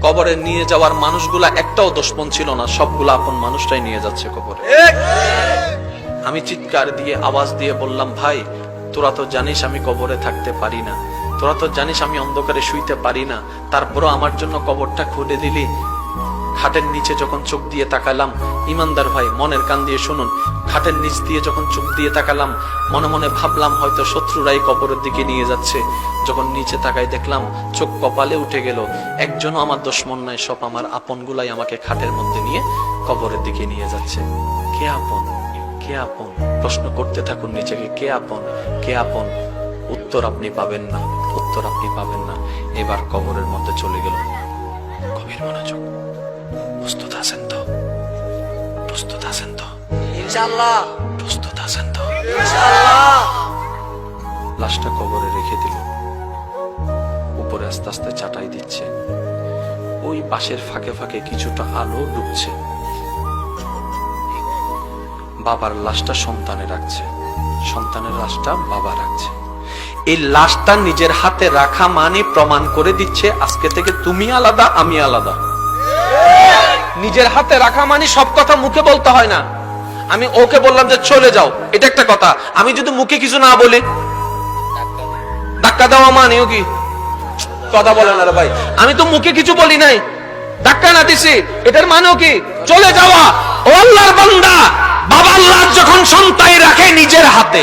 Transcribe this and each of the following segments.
কবরে নিয়ে যাওয়ার মানুষগুলা একটাও দুশমন ছিল না, সবগুলা আপন মানুষটাই নিয়ে যাচ্ছে কবরে। আমি চিৎকার দিয়ে আওয়াজ দিয়ে বললাম, ভাই তোরা তো জানিস আমি কবরে থাকতে পারি না, তোরা তো জানিস আমি অন্ধকারে শুইতে পারি না, তারপরও আমার জন্য কবরটা খুলে দিলি। খাটের নিচে যখন চোখ দিয়ে তাকালাম, ইমানদার ভাই মনের কান দিয়ে শুনুন, খাটের নিচ দিয়ে যখন চোখ দিয়ে তাকালাম, মনে মনে ভাবলাম হয়তো শত্রুরাই কবরের দিকে নিয়ে যাচ্ছে। যখন নিচে তাকাই দেখলাম চোখ কপালে উঠে গেল, একজনও আমার দুশমন নাই, সব আমার আপনগুলাই আমাকে খাটের মধ্যে নিয়ে কবরের দিকে নিয়ে যাচ্ছে। কে আপন, কে আপন? প্রশ্ন করতে থাকুন নিজেকে, কে আপন, কে আপন? উত্তর আপনি পাবেন না, উত্তর আপনি পাবেন না। এবার কবরের মধ্যে চলে গেল। গভীর মনোযোগ। প্রস্তুত আছেন তো? প্রস্তুত আছেন তো? ইনশাআল্লাহ। প্রস্তুত আছেন তো? ইনশাআল্লাহ। লাশটা কবরে রেখে দিল। উপরে আস্তে আস্তে চাটাই দিচ্ছে। ওই বাঁশের ফাঁকে ফাঁকে কিছুটা আলো ঢুকছে। বাবার লাশটা সন্তানে রাখছে, সন্তানের লাশটা বাবা রাখছে। এই লাশটা নিজের হাতে রাখা মানে প্রমাণ করে দিচ্ছে আজকে থেকে তুমি আলাদা, আমি আলাদা। নিজের হাতে রাখা মানে সব কথা মুখে বলতে হয় না। আমি ওকে বললাম যে চলে যাও, এটা একটা কথা। আমি যদি মুখে কিছু না বলি, ধাক্কা দেওয়া মানেও কি? কথা বলে না রে ভাই। আমি তো মুখে কিছু বলি নাই, ধাক্কা না দিছি, এটার মানেও কি? চলে যাওয়া। ও আল্লাহর বান্দা, বাবা আল্লাহ যখন সন্তান রাখে নিজের হাতে,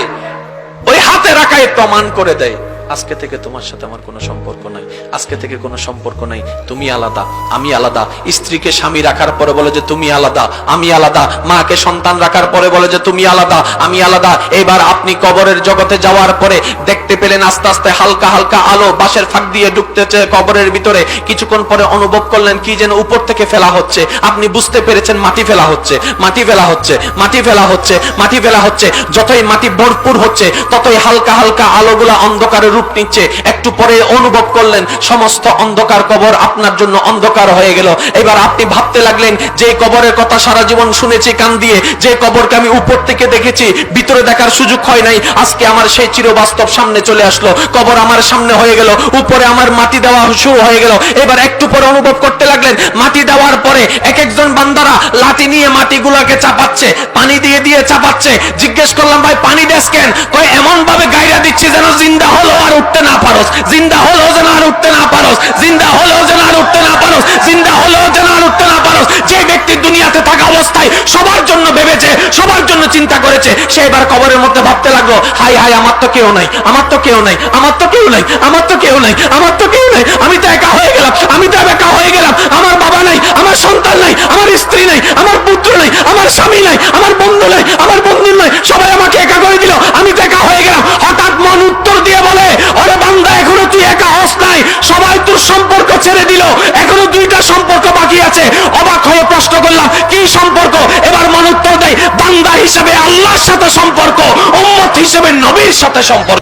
ওই হাতে রাখাই প্রমাণ করে দেয় আজকে থেকে তোমার সাথে আমার কোনো সম্পর্ক নাই, আজকে থেকে কোনো সম্পর্ক নাই, তুমি আলাদা, আমি আলাদা। স্ত্রীকে স্বামী রাখার পরে বলে যে তুমি আলাদা, আমি আলাদা। মাকে সন্তান রাখার পরে বলে যে তুমি আলাদা, আমি আলাদা। এবার আপনি কবরের জগতে যাওয়ার পরে দেখতে পেলেন আস্তে আস্তে হালকা হালকা আলো বাঁশের ফাঁক দিয়ে ঢুকতেছে কবরের ভিতরে। কিছুক্ষণ পরে অনুভব করলেন কি যেন উপর থেকে ফেলা হচ্ছে। আপনি বুঝতে পেরেছেন মাটি ফেলা হচ্ছে, মাটি ফেলা হচ্ছে, মাটি ফেলা হচ্ছে, মাটি ফেলা হচ্ছে। যতই মাটি ভরপুর হচ্ছে ততই হালকা হালকা আলোগুলা অন্ধকারের রূপ নিচ্ছে। একটু পরে অনুভব করলেন সমস্ত অন্ধকার কবর আপনার জন্য অন্ধকার হয়ে গেল। এবার আপনি ভাবতে লাগলেন যে কবরের কথা সারা জীবন শুনেছি কান দিয়ে, যে কবরকে আমি উপর থেকে দেখেছি, ভিতরে দেখার সুযোগ হয় নাই, আজকে আমার সেই চিরবাস্তব সামনে চলে আসলো। কবর আমার সামনে হয়ে গেল, উপরে আমার মাটি দেওয়া শুরু হয়ে গেল। এবার একটু পরে অনুভব করতে লাগলেন মাটি দেওয়ার পরে এক একজন বান্দারা লাঠি নিয়ে মাটিগুলোকে চাপাচ্ছে, পানি দিয়ে দিয়ে চাপাচ্ছে। জিজ্ঞেস করলাম ভাই পানি দেস কেন? কই এমন ভাবে গাইরা দিচ্ছে যেন জিন্দা হলো আর উঠতে না পারোস, জিন্দা হলো যেন আর উঠতে না পারোস, জিন্দা হলো যেন আর উঠতে না পারোস, জিন্দা হলো যেন আর উঠতে না পারোস। যে ব্যক্তি দুনিয়াতে থাকা অবস্থায় সবার জন্য ভেবেছে, সবার জন্য চিন্তা করেছে, সে এবার কবরের মধ্যে ভাবতে লাগলো হাই হাই আমার তো কেউ নাই, আমার তো কেউ নাই, আমার তো কেউ নাই, আমার তো কেউ নাই, আমার তো কেউ নাই, আমি তো একা হয়ে গেলাম, আমি তো একা হয়ে গেলাম। আমার বাবা নাই, আমার সন্তান নাই, আমার স্ত্রী নাই, আমার পুত্র নাই, আমার স্বামী নাই, আমার বন্ধু নাই, আমার বন্ধু নাই, সবাই আমাকে একা করে দিল, আমি তো একা হয়ে গেলাম। হঠাৎ মন উত্তর দিয়ে বলে ওরে বান্দা এখনো তুই একা হস নাই, সবাই তোর সম্পর্ক ছেড়ে দিল, এখনো দুইটা সম্পর্ক বাকি আছে। অবাক হয়ে প্রশ্ন করলাম কি সম্পর্ক? এবার মন উত্তর দেয় বান্দা হিসেবে আল্লাহর সাথে সম্পর্ক, উম্মত হিসেবে নবীর সাথে সম্পর্ক।